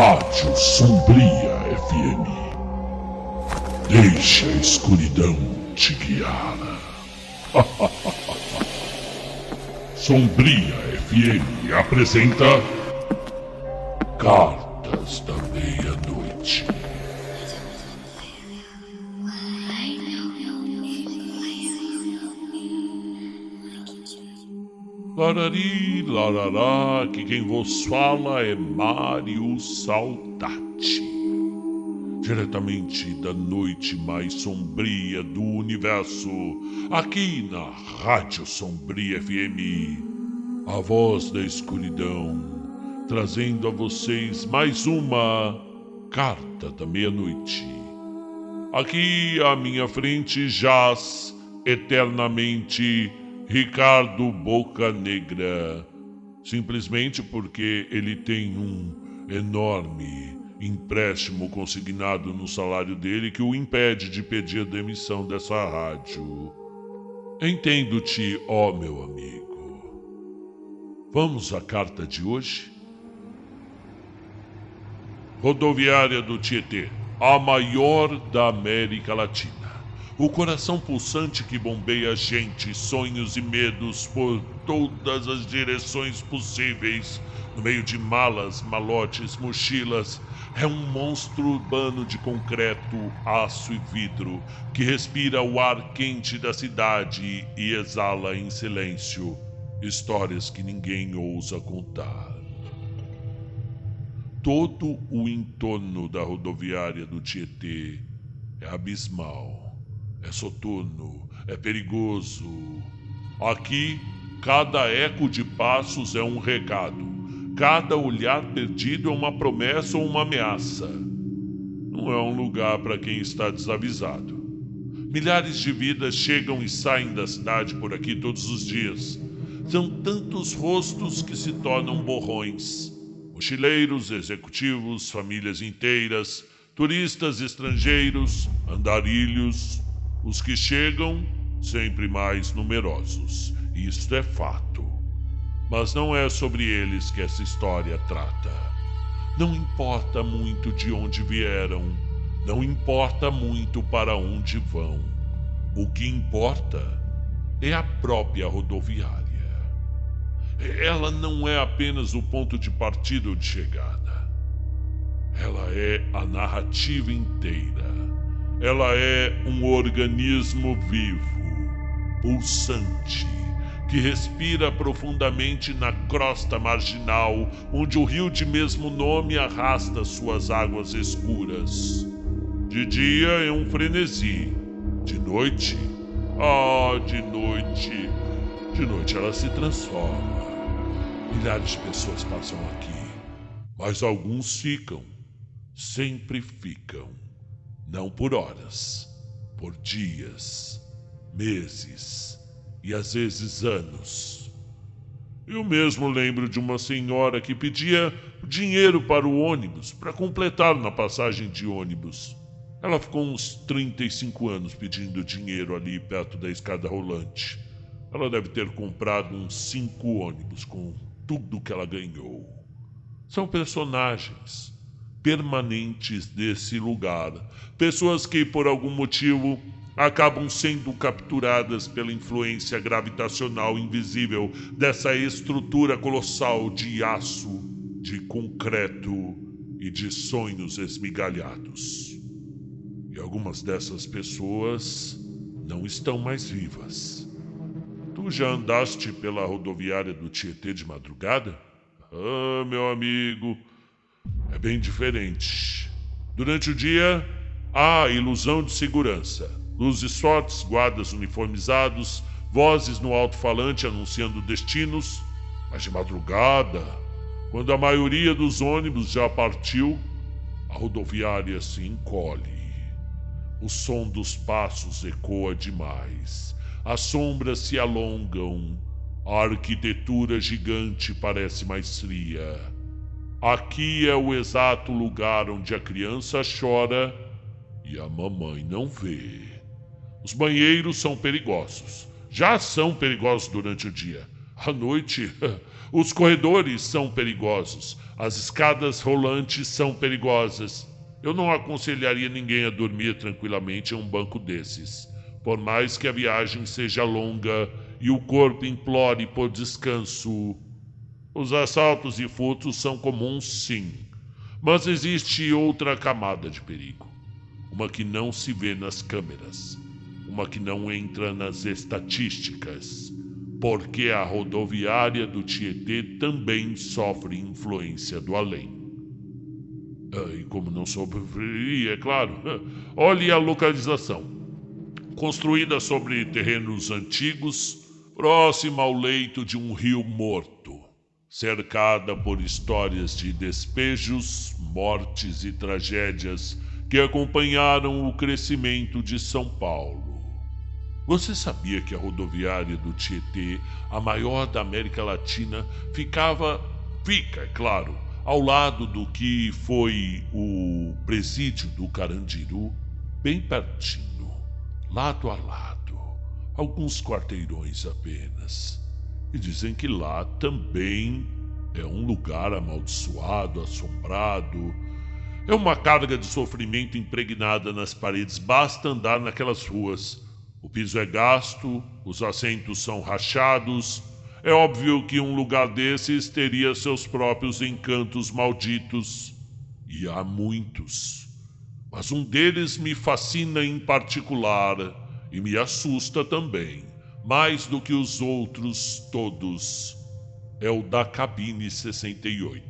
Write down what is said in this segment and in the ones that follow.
Rádio Sombria FM. Deixe a escuridão te guiar. Sombria FM apresenta Cartas da Meia-Noite. Larari, larará, que quem vos fala é Mário Saudade. Diretamente da noite mais sombria do universo, aqui na Rádio Sombria FM, a voz da escuridão, trazendo a vocês mais uma Carta da Meia-Noite. Aqui à minha frente jaz eternamente Ricardo Bocanegra, simplesmente porque ele tem um enorme empréstimo consignado no salário dele que o impede de pedir a demissão dessa rádio. Entendo-te, ó meu amigo. Vamos à carta de hoje? Rodoviária do Tietê, a maior da América Latina. O coração pulsante que bombeia gente, sonhos e medos por todas as direções possíveis, no meio de malas, malotes, mochilas, é um monstro urbano de concreto, aço e vidro, que respira o ar quente da cidade e exala em silêncio histórias que ninguém ousa contar. Todo o entorno da rodoviária do Tietê é abismal. É soturno, é perigoso. Aqui, cada eco de passos é um recado. Cada olhar perdido é uma promessa ou uma ameaça. Não é um lugar para quem está desavisado. Milhares de vidas chegam e saem da cidade por aqui todos os dias. São tantos rostos que se tornam borrões. Mochileiros, executivos, famílias inteiras, turistas estrangeiros, andarilhos. Os que chegam, sempre mais numerosos. Isto é fato. Mas não é sobre eles que essa história trata. Não importa muito de onde vieram. Não importa muito para onde vão. O que importa é a própria rodoviária. Ela não é apenas o ponto de partida ou de chegada. Ela é a narrativa inteira. Ela é um organismo vivo, pulsante, que respira profundamente na crosta marginal, onde o rio de mesmo nome arrasta suas águas escuras. De dia é um frenesi, de noite, de noite ela se transforma. Milhares de pessoas passam aqui, mas alguns ficam, sempre ficam. Não por horas, por dias, meses e às vezes anos. Eu mesmo lembro de uma senhora que pedia dinheiro para o ônibus, para completar na passagem de ônibus. Ela ficou uns 35 anos pedindo dinheiro ali perto da escada rolante. Ela deve ter comprado uns 5 ônibus com tudo que ela ganhou. São personagens permanentes desse lugar. Pessoas que, por algum motivo, acabam sendo capturadas pela influência gravitacional invisível dessa estrutura colossal de aço, de concreto e de sonhos esmigalhados. E algumas dessas pessoas não estão mais vivas. Tu já andaste pela rodoviária do Tietê de madrugada? Ah, meu amigo, é bem diferente. Durante o dia, há ilusão de segurança. Luzes fortes, guardas uniformizados, vozes no alto-falante anunciando destinos. Mas de madrugada, quando a maioria dos ônibus já partiu, a rodoviária se encolhe. O som dos passos ecoa demais. As sombras se alongam. A arquitetura gigante parece mais fria. Aqui é o exato lugar onde a criança chora e a mamãe não vê. Os banheiros são perigosos. Já são perigosos durante o dia. À noite, os corredores são perigosos, as escadas rolantes são perigosas. Eu não aconselharia ninguém a dormir tranquilamente em um banco desses, por mais que a viagem seja longa e o corpo implore por descanso. Os assaltos e furtos são comuns, sim, mas existe outra camada de perigo. Uma que não se vê nas câmeras, uma que não entra nas estatísticas, porque a rodoviária do Tietê também sofre influência do além. E como não sofreria, é claro, olhe a localização. Construída sobre terrenos antigos, próxima ao leito de um rio morto, cercada por histórias de despejos, mortes e tragédias que acompanharam o crescimento de São Paulo. Você sabia que a rodoviária do Tietê, a maior da América Latina, fica, é claro, ao lado do que foi o presídio do Carandiru, bem pertinho, lado a lado, alguns quarteirões apenas. E dizem que lá também é um lugar amaldiçoado, assombrado. É uma carga de sofrimento impregnada nas paredes, basta andar naquelas ruas. O piso é gasto, os assentos são rachados. É óbvio que um lugar desses teria seus próprios encantos malditos. E há muitos. Mas um deles me fascina em particular e me assusta também, mais do que os outros todos. É o da cabine 68.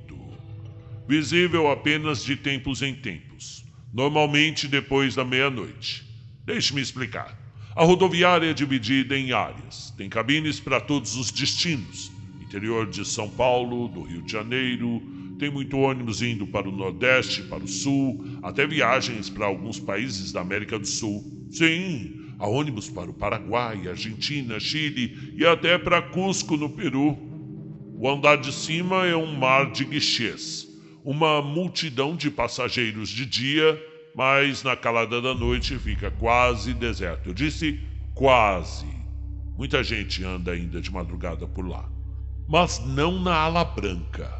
Visível apenas de tempos em tempos, normalmente depois da meia-noite. Deixe-me explicar. A rodoviária é dividida em áreas. Tem cabines para todos os destinos. Interior de São Paulo, do Rio de Janeiro. Tem muito ônibus indo para o Nordeste, para o Sul. Até viagens para alguns países da América do Sul. Sim, há ônibus para o Paraguai, Argentina, Chile e até para Cusco, no Peru. O andar de cima é um mar de guichês. Uma multidão de passageiros de dia, mas na calada da noite fica quase deserto. Eu disse quase. Muita gente anda ainda de madrugada por lá. Mas não na ala branca.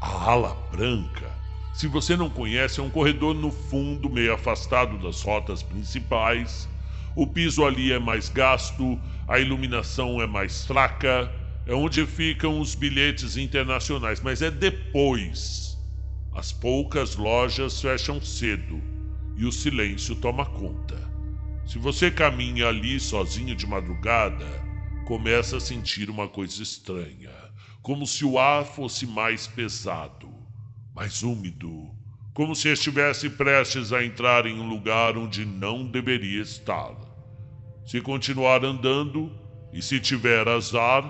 A ala branca, se você não conhece, é um corredor no fundo, meio afastado das rotas principais. O piso ali é mais gasto, a iluminação é mais fraca. É onde ficam os bilhetes internacionais, mas é depois. As poucas lojas fecham cedo e o silêncio toma conta. Se você caminha ali sozinho de madrugada, começa a sentir uma coisa estranha, como se o ar fosse mais pesado, mais úmido, como se estivesse prestes a entrar em um lugar onde não deveria estar. Se continuar andando, e se tiver azar,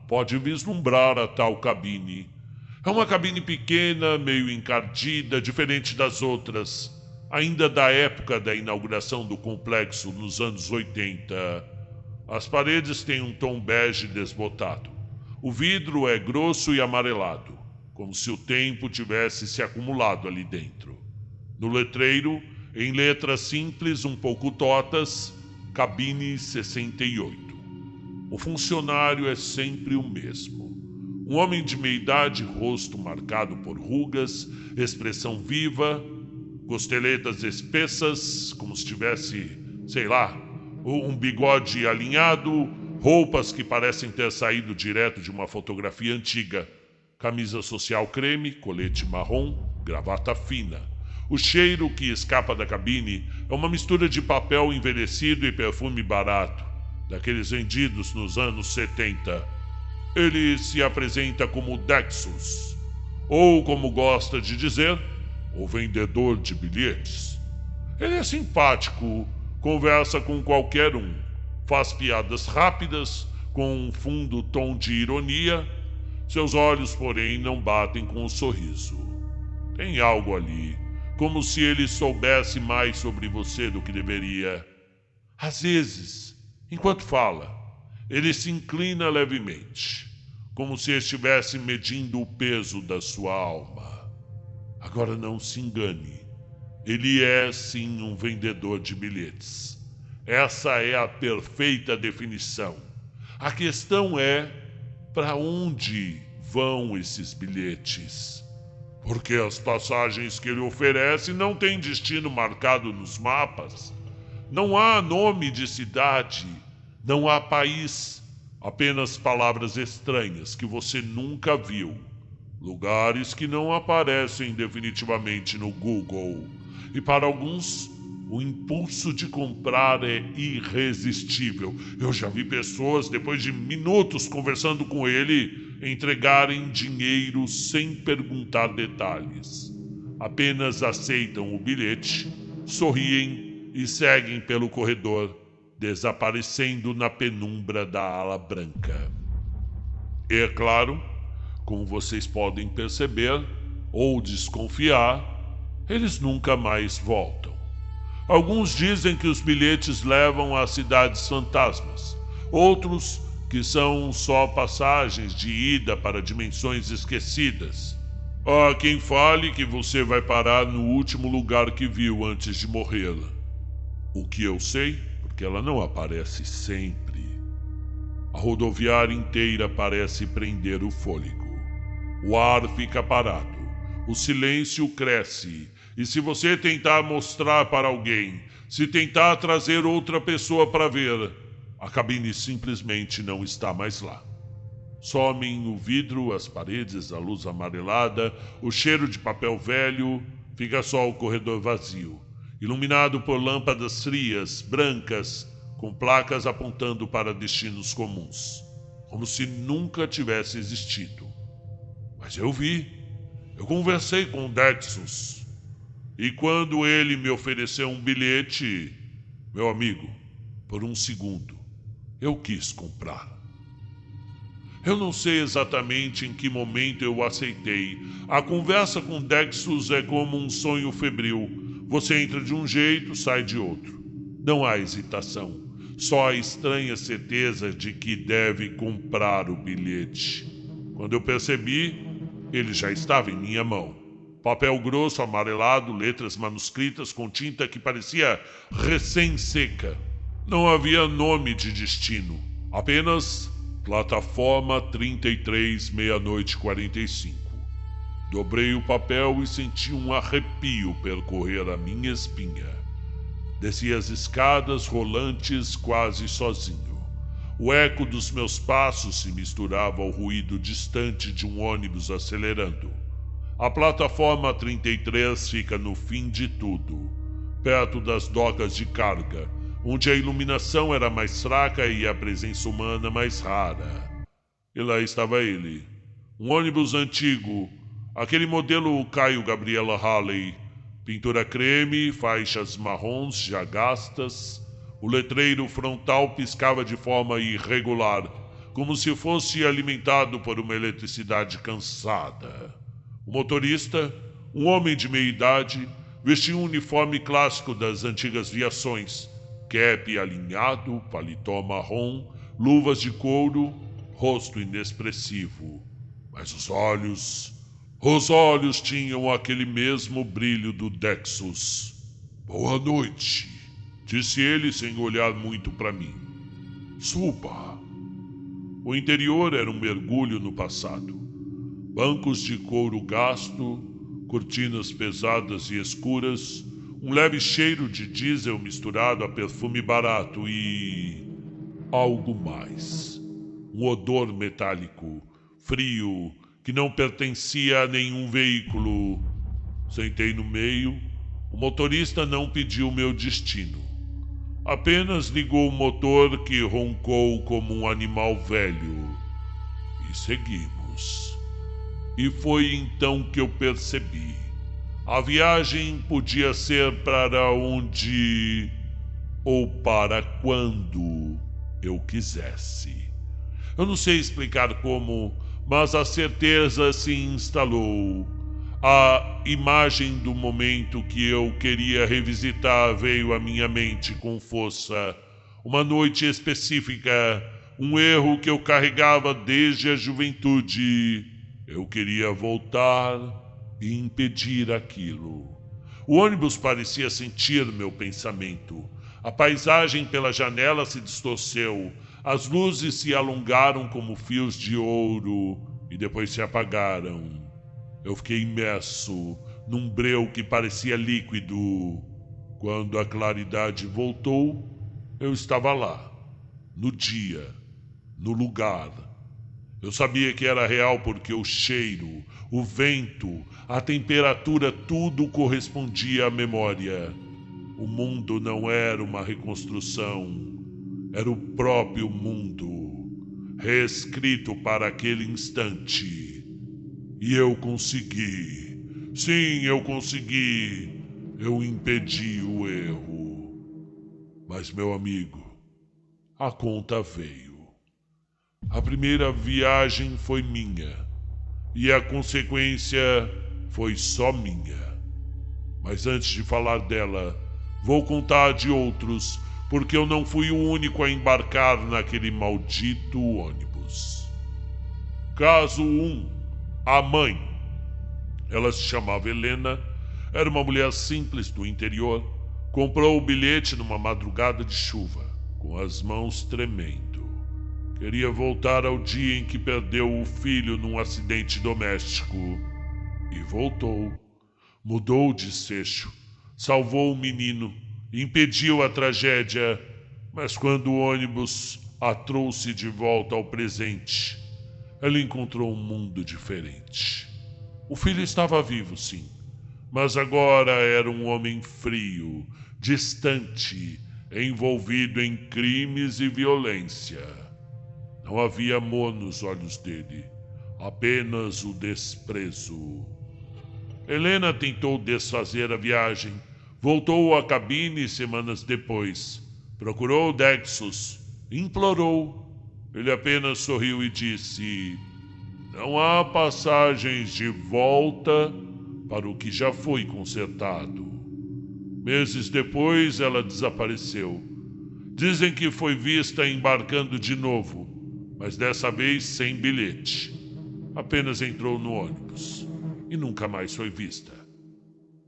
pode vislumbrar a tal cabine. É uma cabine pequena, meio encardida, diferente das outras, ainda da época da inauguração do complexo nos anos 80. As paredes têm um tom bege desbotado. O vidro é grosso e amarelado, como se o tempo tivesse se acumulado ali dentro. No letreiro, em letras simples um pouco tortas, cabine 68. O funcionário é sempre o mesmo. Um homem de meia idade, rosto marcado por rugas, expressão viva, costeletas espessas, como se tivesse, sei lá, um bigode alinhado, roupas que parecem ter saído direto de uma fotografia antiga, camisa social creme, colete marrom, gravata fina. O cheiro que escapa da cabine é uma mistura de papel envelhecido e perfume barato, daqueles vendidos nos anos 70. Ele se apresenta como Dexus, ou como gosta de dizer, o vendedor de bilhetes. Ele é simpático, conversa com qualquer um, faz piadas rápidas, com um fundo tom de ironia. Seus olhos, porém, não batem com o sorriso. Tem algo ali, como se ele soubesse mais sobre você do que deveria. Às vezes, enquanto fala, ele se inclina levemente, como se estivesse medindo o peso da sua alma. Agora não se engane, ele é sim um vendedor de bilhetes. Essa é a perfeita definição. A questão é para onde vão esses bilhetes. Porque as passagens que ele oferece não têm destino marcado nos mapas. Não há nome de cidade, não há país, apenas palavras estranhas que você nunca viu. Lugares que não aparecem definitivamente no Google. E para alguns, o impulso de comprar é irresistível. Eu já vi pessoas, depois de minutos conversando com ele, entregarem dinheiro sem perguntar detalhes. Apenas aceitam o bilhete, sorriem e seguem pelo corredor, desaparecendo na penumbra da ala branca. E é claro, como vocês podem perceber ou desconfiar, eles nunca mais voltam. Alguns dizem que os bilhetes levam a cidades fantasmas, outros que são só passagens de ida para dimensões esquecidas. Há quem fale que você vai parar no último lugar que viu antes de morrer. O que eu sei, porque ela não aparece sempre. A rodoviária inteira parece prender o fôlego. O ar fica parado, o silêncio cresce, e se você tentar mostrar para alguém, se tentar trazer outra pessoa para ver, a cabine simplesmente não está mais lá. Somem o vidro, as paredes, a luz amarelada, o cheiro de papel velho, fica só o corredor vazio, iluminado por lâmpadas frias, brancas, com placas apontando para destinos comuns, como se nunca tivesse existido. Mas eu conversei com o Dexus, e quando ele me ofereceu um bilhete, meu amigo, por um segundo, eu quis comprar. Eu não sei exatamente em que momento eu aceitei. A conversa com Dexus é como um sonho febril. Você entra de um jeito, sai de outro. Não há hesitação, só a estranha certeza de que deve comprar o bilhete. Quando eu percebi, ele já estava em minha mão. Papel grosso, amarelado, letras manuscritas com tinta que parecia recém-seca. Não havia nome de destino, apenas plataforma 33, meia-noite 45. Dobrei o papel e senti um arrepio percorrer a minha espinha. Desci as escadas rolantes quase sozinho. O eco dos meus passos se misturava ao ruído distante de um ônibus acelerando. A plataforma 33 fica no fim de tudo, perto das docas de carga, onde a iluminação era mais fraca e a presença humana mais rara. E lá estava ele, um ônibus antigo, aquele modelo Caio Gabriela Halley, pintura creme, faixas marrons já gastas. O letreiro frontal piscava de forma irregular, como se fosse alimentado por uma eletricidade cansada. O motorista, um homem de meia-idade, vestia um uniforme clássico das antigas viações, cap alinhado, paletó marrom, luvas de couro, rosto inexpressivo. Mas os olhos tinham aquele mesmo brilho do Dexus. Boa noite, disse ele sem olhar muito para mim. Suba. O interior era um mergulho no passado. Bancos de couro gasto, cortinas pesadas e escuras, um leve cheiro de diesel misturado a perfume barato e algo mais. Um odor metálico, frio, que não pertencia a nenhum veículo. Sentei no meio. O motorista não pediu meu destino. Apenas ligou o motor que roncou como um animal velho. E seguimos. E foi então que eu percebi. A viagem podia ser para onde ou para quando eu quisesse. Eu não sei explicar como, mas a certeza se instalou. A imagem do momento que eu queria revisitar veio à minha mente com força. Uma noite específica, um erro que eu carregava desde a juventude. Eu queria voltar e impedir aquilo. O ônibus parecia sentir meu pensamento. A paisagem pela janela se distorceu. As luzes se alongaram como fios de ouro e depois se apagaram. Eu fiquei imerso num breu que parecia líquido. Quando a claridade voltou, eu estava lá, no dia, no lugar. Eu sabia que era real porque o cheiro, o vento, a temperatura, tudo correspondia à memória. O mundo não era uma reconstrução, era o próprio mundo, reescrito para aquele instante. E eu consegui. Sim, eu consegui. Eu impedi o erro. Mas, meu amigo, a conta veio. A primeira viagem foi minha, e a consequência foi só minha. Mas antes de falar dela, vou contar de outros, porque eu não fui o único a embarcar naquele maldito ônibus. Caso 1. A mãe. Ela se chamava Helena, era uma mulher simples do interior. Comprou o bilhete numa madrugada de chuva, com as mãos tremendo. Queria voltar ao dia em que perdeu o filho num acidente doméstico. E voltou. Mudou o desfecho. Salvou o menino. Impediu a tragédia. Mas quando o ônibus a trouxe de volta ao presente, ela encontrou um mundo diferente. O filho estava vivo, sim. Mas agora era um homem frio, distante, envolvido em crimes e violência. Não havia amor nos olhos dele, apenas o desprezo. Helena tentou desfazer a viagem. Voltou à cabine semanas depois. Procurou Dexus. Implorou. Ele apenas sorriu e disse: não há passagens de volta para o que já foi consertado. Meses depois, ela desapareceu. Dizem que foi vista embarcando de novo, mas dessa vez sem bilhete. Apenas entrou no ônibus e nunca mais foi vista.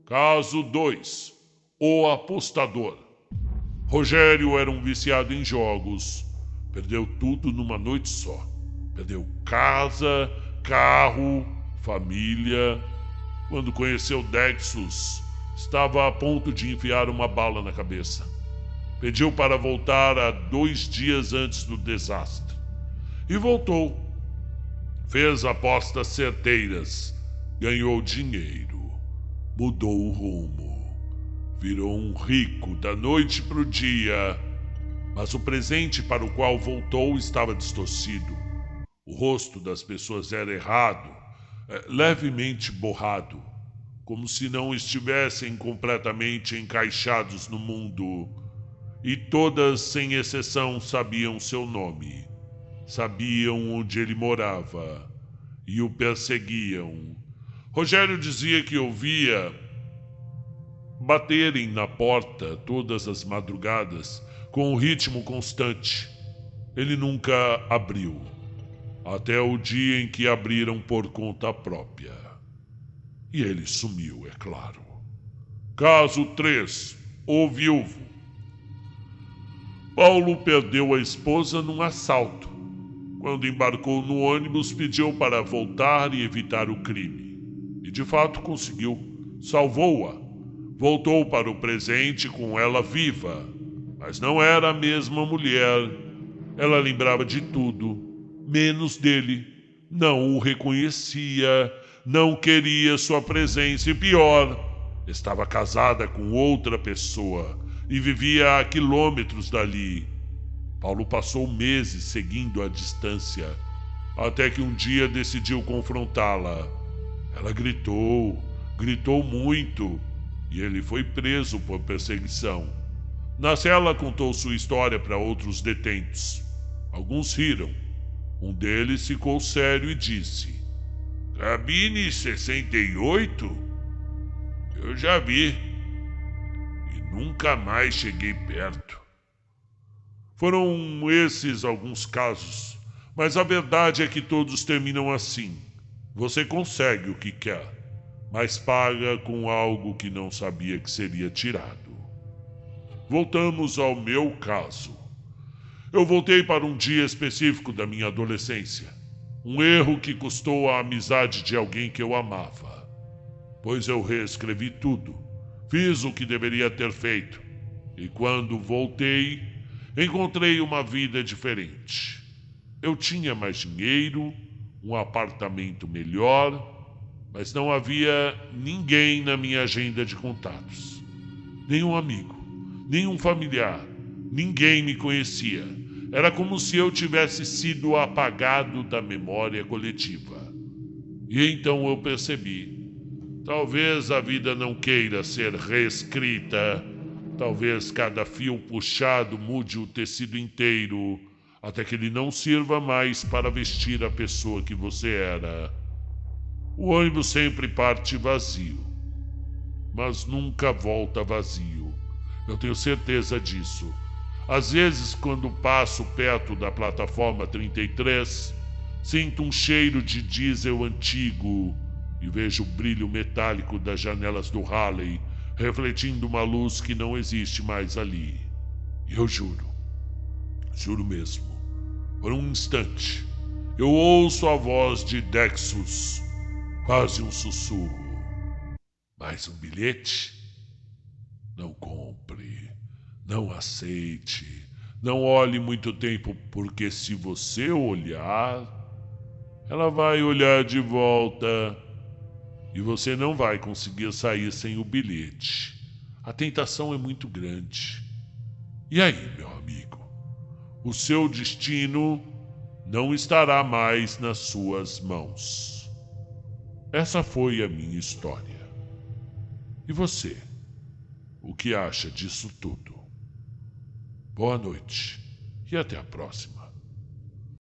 Caso 2. O apostador. Rogério era um viciado em jogos. Perdeu tudo numa noite só. Perdeu casa, carro, família. Quando conheceu Dexus, estava a ponto de enfiar uma bala na cabeça. Pediu para voltar a 2 dias antes do desastre. E voltou. Fez apostas certeiras. Ganhou dinheiro. Mudou o rumo. Virou um rico da noite para o dia. Mas o presente para o qual voltou estava distorcido. O rosto das pessoas era errado, levemente borrado, como se não estivessem completamente encaixados no mundo. E todas, sem exceção, sabiam seu nome. Sabiam onde ele morava e o perseguiam. Rogério dizia que ouvia baterem na porta todas as madrugadas com um ritmo constante. Ele nunca abriu, até o dia em que abriram por conta própria. E ele sumiu, é claro. Caso 3. O viúvo. Paulo perdeu a esposa num assalto. Quando embarcou no ônibus, pediu para voltar e evitar o crime. E de fato conseguiu. Salvou-a. Voltou para o presente com ela viva. Mas não era a mesma mulher. Ela lembrava de tudo, menos dele. Não o reconhecia, não queria sua presença e pior, estava casada com outra pessoa e vivia a quilômetros dali. Paulo passou meses seguindo à distância, até que um dia decidiu confrontá-la. Ela gritou muito, e ele foi preso por perseguição. Na cela contou sua história para outros detentos. Alguns riram. Um deles ficou sério e disse: cabine 68? Eu já vi. E nunca mais cheguei perto. Foram esses alguns casos, mas a verdade é que todos terminam assim. Você consegue o que quer, mas paga com algo que não sabia que seria tirado. Voltamos ao meu caso. Eu voltei para um dia específico da minha adolescência. Um erro que custou a amizade de alguém que eu amava. Pois eu reescrevi tudo. Fiz o que deveria ter feito. E quando voltei, encontrei uma vida diferente. Eu tinha mais dinheiro, um apartamento melhor, mas não havia ninguém na minha agenda de contatos. Nenhum amigo, nenhum familiar, ninguém me conhecia. Era como se eu tivesse sido apagado da memória coletiva. E então eu percebi: talvez a vida não queira ser reescrita. Talvez cada fio puxado mude o tecido inteiro, até que ele não sirva mais para vestir a pessoa que você era. O ônibus sempre parte vazio, mas nunca volta vazio. Eu tenho certeza disso. Às vezes, quando passo perto da plataforma 33, sinto um cheiro de diesel antigo e vejo o brilho metálico das janelas do Halley refletindo uma luz que não existe mais ali. Eu juro mesmo, por um instante, eu ouço a voz de Dexus, quase um sussurro. Mais um bilhete? Não compre, não aceite, não olhe muito tempo, porque se você olhar, ela vai olhar de volta e você não vai conseguir sair sem o bilhete. A tentação é muito grande. E aí, meu amigo? O seu destino não estará mais nas suas mãos. Essa foi a minha história. E você? O que acha disso tudo? Boa noite e até a próxima.